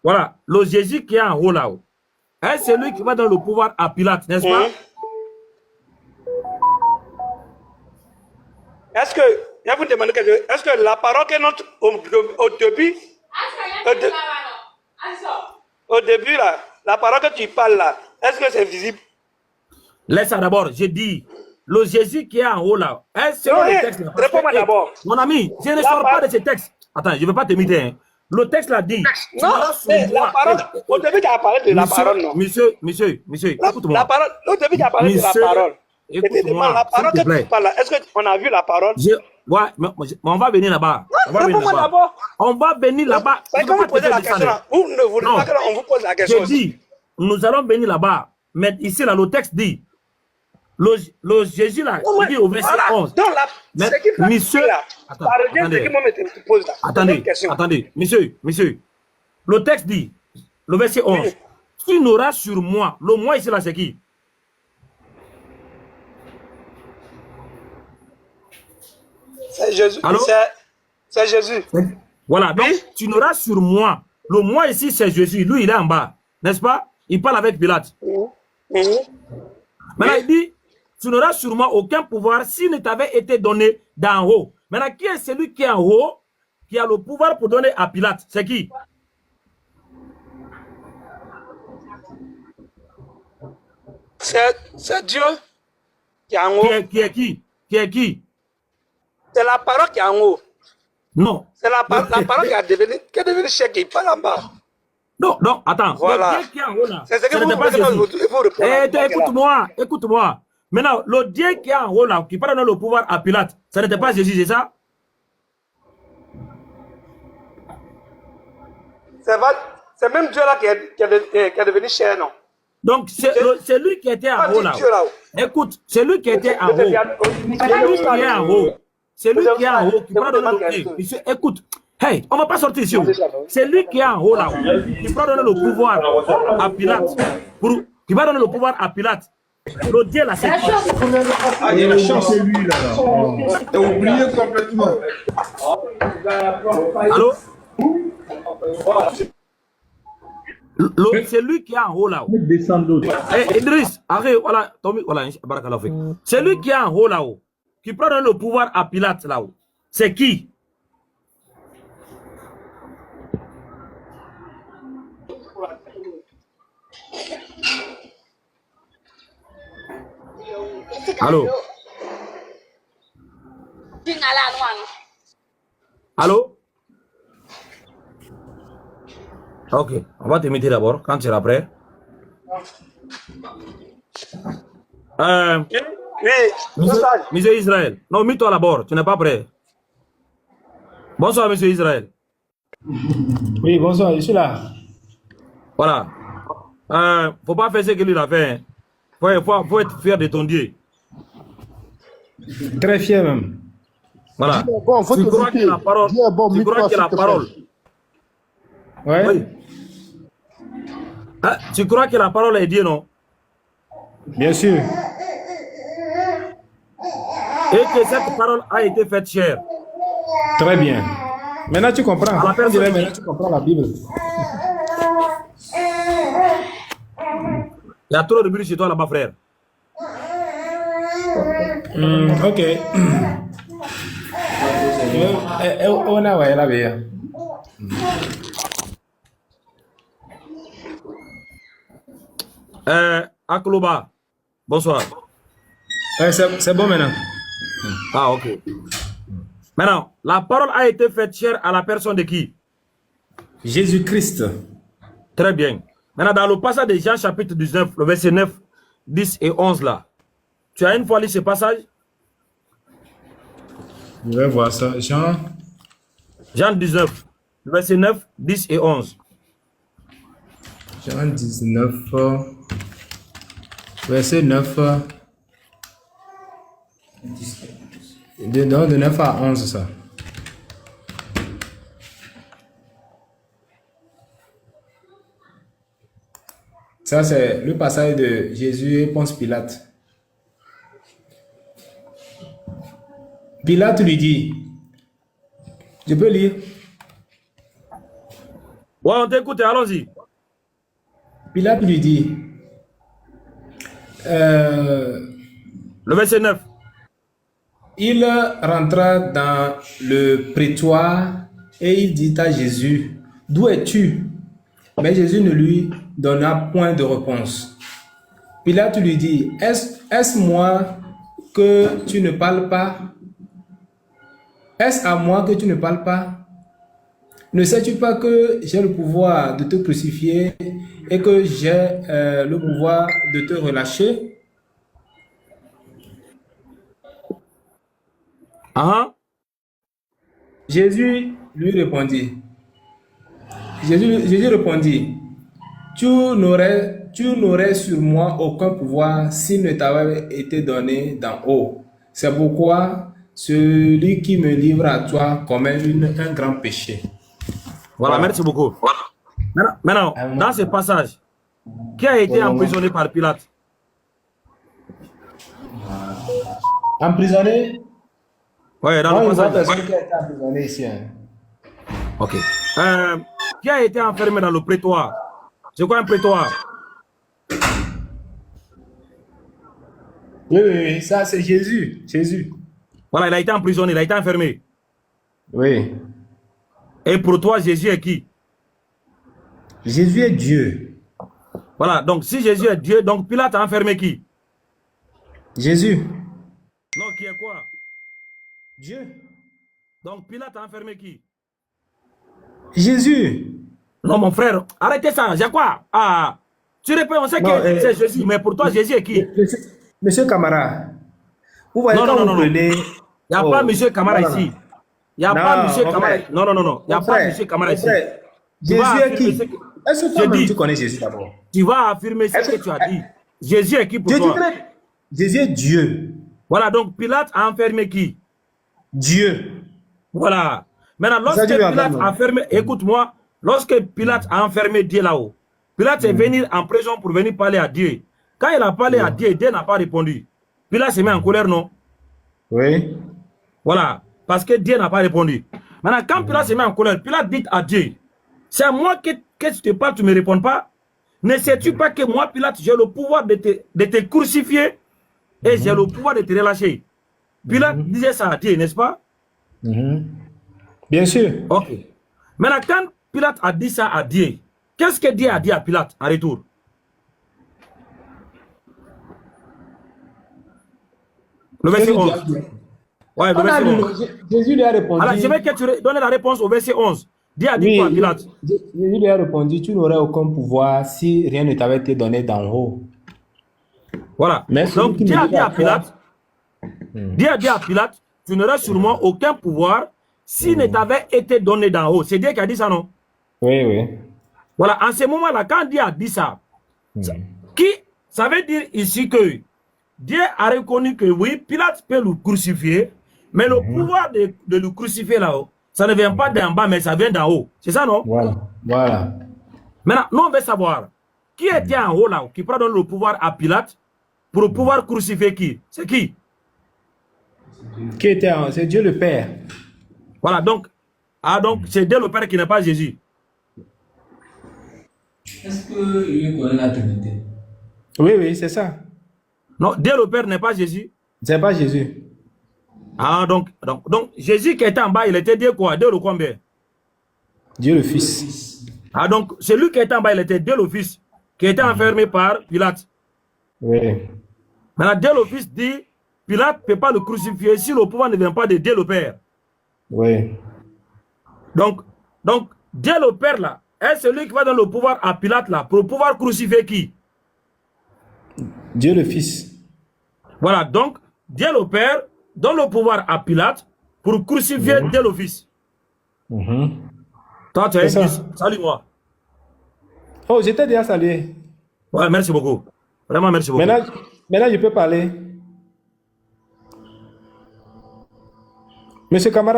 Voilà, le Jésus qui est en haut là-haut. C'est lui qui va donner le pouvoir à Pilate, n'est-ce pas? Est-ce que, je vous demande quelque chose, est-ce que la parole que notre, au début, au début là, la parole que tu parles là, est-ce que c'est visible? Laisse ça d'abord, j'ai dit, le Jésus qui est en haut là, Non, réponds-moi d'abord. Mon ami, je ne sors pas de ce texte. Attends, je ne vais pas te imiter. Hein. Le texte l'a dit. Non, mais la parole, au début tu as parlé de la parole, non? Monsieur, écoute-moi. La parole, au début tu as parlé de la parole. Écoute-moi, la parole que tu parles là, est-ce qu'on a vu la parole? Ouais, mais on va venir là-bas. Réponds-moi d'abord. On va venir là-bas. C'est quand vous posez la question là, vous ne voulez pas qu'on vous pose la question. Je dis, nous allons venir là-bas. Mais ici, là, le texte dit, le Jésus là, il dit au verset 11. Donc là, c'est qui fait monsieur, là? Attendez, monsieur. Le texte dit, le verset 11, oui. Tu n'auras sur moi, le moi ici là, c'est qui? C'est Jésus. C'est Jésus. Voilà, donc tu n'auras sur moi. Le moi ici, c'est Jésus. Lui, il est en bas. N'est-ce pas? Il parle avec Pilate. Maintenant, il dit, tu n'auras sur moi aucun pouvoir s'il ne t'avait été donné d'en haut. Maintenant, qui est celui qui est en haut, qui a le pouvoir pour donner à Pilate? C'est qui? C'est Dieu qui est en haut. Qui est qui? C'est la parole qui est en haut. Non. C'est la parole qui est devenue chèque, il parle en bas. Non, attends. Voilà. Le Dieu qui est en haut là, c'est ce que vous écoute-moi. Maintenant, le Dieu qui est en haut là, qui parle dans le pouvoir à Pilate, ça n'était pas Jésus, c'est ça? C'est même Dieu là qui est devenu chair, non? Donc, c'est lui qui était en haut là. Écoute, c'est lui qui était en haut. C'est lui qui est en haut. C'est lui qui est en haut qui parle dans le monsieur, écoute. Hey, on ne va pas sortir ici. C'est lui qui est en haut là, qui va donner le pouvoir à Pilate. Qui va donner le pouvoir à Pilate. Le Dieu là, c'est il y a la chance, c'est lui là. T'as oublié complètement. Allô? C'est lui qui est en haut là. Idriss, arrête, voilà, c'est lui qui est en haut là-haut, qui prend le pouvoir à Pilate là-haut. C'est qui? Allô? Allô? Ok, on va te mettre d'abord quand tu seras prêt. Monsieur Israël. Non, mets-toi d'abord, tu n'es pas prêt. Bonsoir, monsieur Israël. Oui, bonsoir, je suis là. Voilà. Faut pas faire ce que lui a fait. Faut être fier de ton Dieu. Très fier même. Voilà. Bon, tu crois que la parole. Tu crois que la parole. Ouais. Oui. Tu crois que la parole est Dieu, non? Bien sûr. Et que cette parole a été faite chère. Très bien. Maintenant tu comprends. Maintenant tu comprends la Bible. Il y a trop de bruit chez toi là-bas, frère. Ok. On a ouais, là-bas. Akloba, bonsoir. C'est bon maintenant. Ah, ok. Maintenant, la parole a été faite chère à la personne de qui? Jésus-Christ. Très bien. Maintenant, dans le passage de Jean chapitre 19, le verset 9, 10 et 11 là, tu as une fois lu ce passage? Je vais voir ça. Jean 19, verset 9, 10 et 11. Jean 19, verset 9. De 9 à 11, ça. Ça, c'est le passage de Jésus et Ponce Pilate. Pilate lui dit, je peux lire? Ouais, on t'écoute, allons-y. Pilate lui dit, Le verset 9. il rentra dans le prétoire et il dit à Jésus, d'où es-tu? Mais Jésus ne lui donna point de réponse. Pilate lui dit, est-ce moi que tu ne parles pas? Est-ce à moi que tu ne parles pas? Ne sais-tu pas que j'ai le pouvoir de te crucifier et que j'ai le pouvoir de te relâcher? Jésus lui répondit. Jésus répondit, tu n'aurais sur moi aucun pouvoir s'il ne t'avait été donné d'en haut. C'est pourquoi celui qui me livre à toi commet un grand péché. Voilà, merci beaucoup. Maintenant, dans ce passage, qui a été emprisonné par Pilate? Emprisonné? Oui, dans le passage. Personne qui a été emprisonné ici. Hein. Ok. Qui a été enfermé dans le prétoire? C'est quoi un prétoire? Oui, ça c'est Jésus. Jésus. Voilà, il a été emprisonné, il a été enfermé. Oui. Et pour toi, Jésus est qui? Jésus est Dieu. Voilà, donc si Jésus est Dieu, donc Pilate a enfermé qui? Jésus. Non, qui est quoi? Dieu. Donc Pilate a enfermé qui? Jésus. Non, mon frère, arrêtez ça, j'ai quoi? Ah, tu réponds, on sait que c'est Jésus, mais pour toi, Jésus est qui? Monsieur Camara, vous voyez quand vous prenez... Il n'y a pas Monsieur Camara ici. Il n'y a pas Monsieur Camara. Non. Il n'y a pas Monsieur Camara ici. Jésus est qui? Est-ce que tu connais Jésus d'abord? Tu vas affirmer ce que tu as dit. Jésus est qui pour toi? Jésus est Dieu. Voilà, donc Pilate a enfermé qui? Dieu. Voilà. Maintenant, lorsque Pilate a enfermé, écoute-moi, lorsque Pilate a enfermé Dieu là-haut, Pilate est venu en prison pour venir parler à Dieu. Quand il a parlé à Dieu, Dieu n'a pas répondu. Pilate s'est mis en colère, non? Oui. Voilà, parce que Dieu n'a pas répondu. Maintenant, quand Pilate s'est mis en colère, Pilate dit à Dieu, c'est à moi que tu te parles, tu ne me réponds pas. Ne sais-tu pas que moi, Pilate, j'ai le pouvoir de te crucifier et j'ai le pouvoir de te relâcher? Pilate disait ça à Dieu, n'est-ce pas? Bien sûr. Ok. Maintenant, quand Pilate a dit ça à Dieu, qu'est-ce que Dieu a dit à Pilate en retour? Le verset 11. Ouais, le verset 11. Jésus lui a répondu. Alors, je veux que tu donnes la réponse au verset 11. Dieu a dit quoi à Pilate? Jésus lui a répondu, tu n'aurais aucun pouvoir si rien ne t'avait été donné d'en haut. Voilà. Donc, Dieu a dit à Pilate, tu n'aurais sûrement aucun pouvoir s'il ne t'avait été donné d'en haut. C'est Dieu qui a dit ça, non? Oui, oui. Voilà, en ce moment-là, quand Dieu a dit ça, ça veut dire ici que Dieu a reconnu que oui, Pilate peut le crucifier, mais le pouvoir de le crucifier là-haut, ça ne vient pas d'en bas, mais ça vient d'en haut. C'est ça, non? Voilà. Maintenant, nous, on veut savoir, qui était en haut là, qui prend donc le pouvoir à Pilate pour pouvoir crucifier qui? C'est qui? Qui était en haut? C'est Dieu le Père. Voilà, donc c'est Dieu le Père qui n'est pas Jésus. Est-ce qu'il connaît la Trinité? Oui, oui, c'est ça. Non, Dieu le Père n'est pas Jésus. C'est pas Jésus. Ah, donc Jésus qui était en bas, il était Dieu quoi? Dieu le combien? Dieu le Fils. Ah, donc celui qui était en bas, il était Dieu le Fils, qui était enfermé par Pilate. Oui. Maintenant, Dieu le Fils dit, Pilate ne peut pas le crucifier si le pouvoir ne vient pas de Dieu le Père. Oui. Donc Dieu le Père là, est celui qui va donner le pouvoir à Pilate là, pour pouvoir crucifier qui? Dieu le Fils. Voilà, donc Dieu le Père donne le pouvoir à Pilate pour crucifier Dieu le Fils. Toi, tu es salut-moi. Oh, j'étais déjà salué. Ouais, merci beaucoup. Vraiment, merci beaucoup. Maintenant, je peux parler. Monsieur Camara.